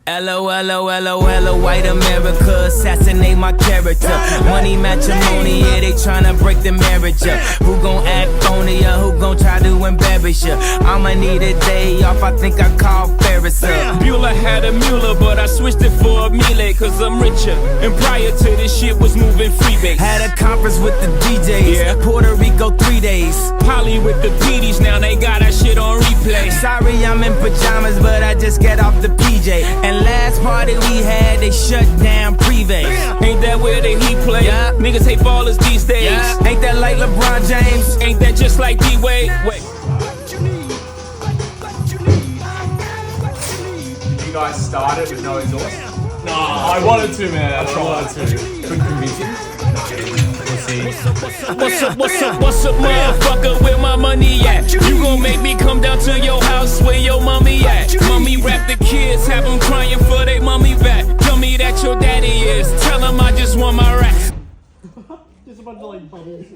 LOL, white America, assassinate my character. Money matrimony, yeah, they tryna break the marriage up. Who gon' act phony, who gon' try to embarrass ya? I'ma need a day off, I think I call Ferris up. Bueller had a Mueller, but I switched it for a Miele, cause I'm richer. And prior to this shit was moving freebase. Had a conference with the DJs, Yeah. Puerto Rico 3 days. Polly with the PDs, now they got that shit on replay. Sorry I'm in pajamas, but I just got off the PJ. And last party we had, they shut down Privé. Ain't that where the Heat play? Yeah. Niggas hate ballers these days. Yeah. Ain't that like LeBron James? Ain't that just like D-Wade? Wait. You guys started with no exhaust? No, I wanted to, man. I wanted to. Couldn't convince you. What's up, motherfucker, where my money at? You gon' make me come down to your house where your mommy at? Mommy rap the kids, have them crying for they mommy back. Tell me that your daddy is, tell him I just want my racks. Just a bunch of like buddies.